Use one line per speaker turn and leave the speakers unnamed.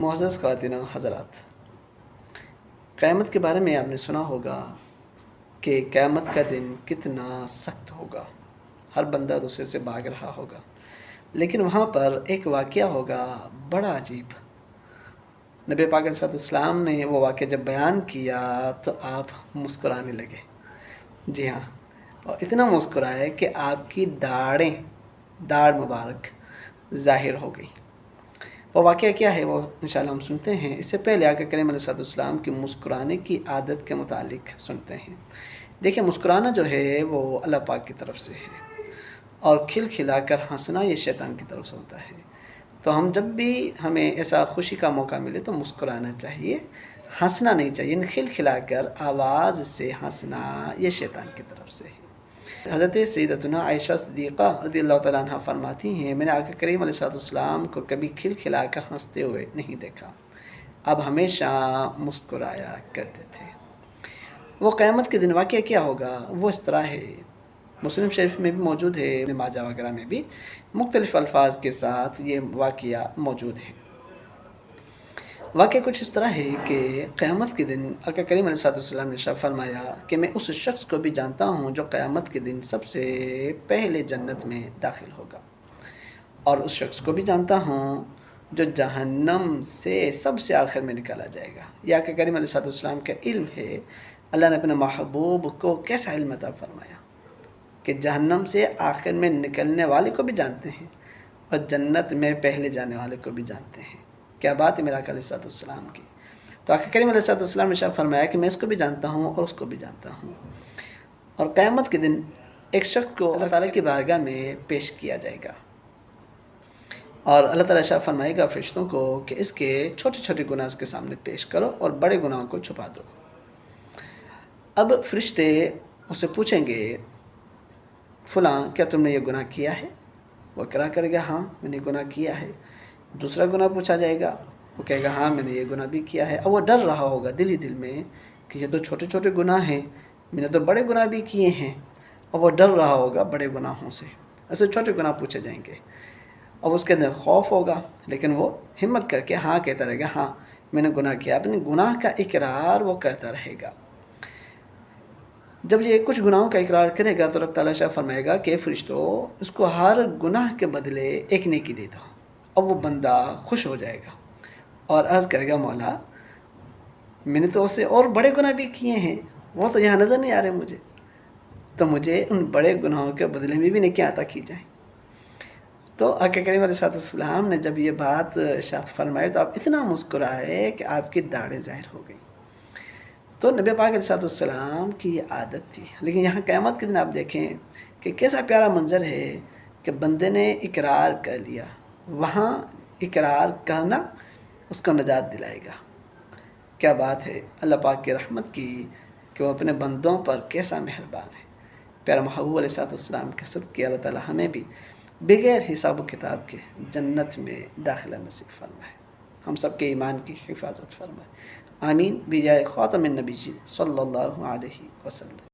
معزز خواتین و حضرات، قیامت کے بارے میں آپ نے سنا ہوگا کہ قیامت کا دن کتنا سخت ہوگا، ہر بندہ دوسرے سے بھاگ رہا ہوگا، لیکن وہاں پر ایک واقعہ ہوگا بڑا عجیب۔ نبی پاک صلی اللہ علیہ وسلم نے وہ واقعہ جب بیان کیا تو آپ مسکرانے لگے، جی ہاں، اور اتنا مسکرائے کہ آپ کی داڑھ مبارک ظاہر ہو گئی۔ وہ واقعہ کیا ہے وہ انشاءاللہ ہم سنتے ہیں۔ اس سے پہلے آقا کریم علیہ السلام کی مسکرانے کی عادت کے متعلق سنتے ہیں۔ دیکھیں، مسکرانا جو ہے وہ اللہ پاک کی طرف سے ہے، اور کھل کھلا کر ہنسنا یہ شیطان کی طرف سے ہوتا ہے۔ تو ہم جب بھی ہمیں ایسا خوشی کا موقع ملے تو مسکرانا چاہیے، ہنسنا نہیں چاہیے۔ کھل کھلا کر آواز سے ہنسنا یہ شیطان کی طرف سے ہے۔ حضرت سیدتنا عائشہ صدیقہ رضی اللہ تعالیٰ عنہ فرماتی ہیں، میں نے آقا کریم علیہ السلام کو کبھی کھل کھلا کر ہنستے ہوئے نہیں دیکھا، اب ہمیشہ مسکرایا کرتے تھے۔ وہ قیامت کے دن واقعہ کیا ہوگا وہ اس طرح ہے، مسلم شریف میں بھی موجود ہے، ابن ماجہ وغیرہ میں بھی مختلف الفاظ کے ساتھ یہ واقعہ موجود ہے۔ واقعہ کچھ اس طرح ہے کہ قیامت کے دن آقا کریم علیہ السلام نے ارشاد فرمایا کہ میں اس شخص کو بھی جانتا ہوں جو قیامت کے دن سب سے پہلے جنت میں داخل ہوگا، اور اس شخص کو بھی جانتا ہوں جو جہنم سے سب سے آخر میں نکالا جائے گا۔ یہ آقا کریم علیہ السلام کا علم ہے۔ اللہ نے اپنے محبوب کو کیسا علم عطا فرمایا کہ جہنم سے آخر میں نکلنے والے کو بھی جانتے ہیں، اور جنت میں پہلے جانے والے کو بھی جانتے ہیں۔ کیا بات ہے میرا آقا علیہ السلام کی۔ تو آقا کریم علیہ السلام نے شاہ فرمایا کہ میں اس کو بھی جانتا ہوں اور اس کو بھی جانتا ہوں، اور قیامت کے دن ایک شخص کو اللہ تعالیٰ کی بارگاہ میں پیش کیا جائے گا، اور اللہ تعالیٰ شاہ فرمائے گا فرشتوں کو کہ اس کے چھوٹے چھوٹے گناہ اس کے سامنے پیش کرو اور بڑے گناہوں کو چھپا دو۔ اب فرشتے اسے پوچھیں گے، فلاں کیا تم نے یہ گناہ کیا ہے؟ وہ اقرار کرے گا ہاں میں نے گناہ کیا ہے۔ دوسرا گناہ پوچھا جائے گا، وہ کہے گا ہاں میں نے یہ گناہ بھی کیا ہے۔ اب وہ ڈر رہا ہوگا دل ہی دل میں کہ یہ تو چھوٹے چھوٹے گناہ ہیں، میں نے تو بڑے گناہ بھی کیے ہیں، اور وہ ڈر رہا ہوگا بڑے گناہوں سے۔ ایسے چھوٹے گناہ پوچھے جائیں گے، اب اس کے اندر خوف ہوگا، لیکن وہ ہمت کر کے ہاں کہتا رہے گا، ہاں میں نے گناہ کیا۔ اپنے گناہ کا اقرار وہ کرتا رہے گا۔ جب یہ کچھ گناہوں کا اقرار کرے گا تو رب تعالیٰ شاہ فرمائے گا کہ فرشتوں اس کو ہر گناہ کے بدلے ایک نیکی دے دو۔ اب وہ بندہ خوش ہو جائے گا اور عرض کرے گا، مولا میں نے تو اس سے اور بڑے گناہ بھی کیے ہیں، وہ تو یہاں نظر نہیں آ رہے مجھے، تو مجھے ان بڑے گناہوں کے بدلے میں بھی نیکیاں عطا کی جائیں۔ تو آقا کریم علیہ السلام نے جب یہ بات ارشاد فرمائے تو آپ اتنا مسکرائے کہ آپ کی داڑھیں ظاہر ہو گئی۔ تو نبی پاک علیہ السلام کی یہ عادت تھی، لیکن یہاں قیامت کے دن آپ دیکھیں کہ کیسا پیارا منظر ہے کہ بندے نے اقرار کر لیا، وہاں اقرار کرنا اس کو نجات دلائے گا۔ کیا بات ہے اللہ پاک کی رحمت کی کہ وہ اپنے بندوں پر کیسا مہربان ہے۔ پیارا محبوب علیہ السلام کے صدقے اللہ تعالیٰ ہمیں بھی بغیر حساب و کتاب کے جنت میں داخلہ نصیب فرمائے، ہم سب کے ایمان کی حفاظت فرمائے، آمین بجائے خاتم النبیین صلی اللہ علیہ وسلم۔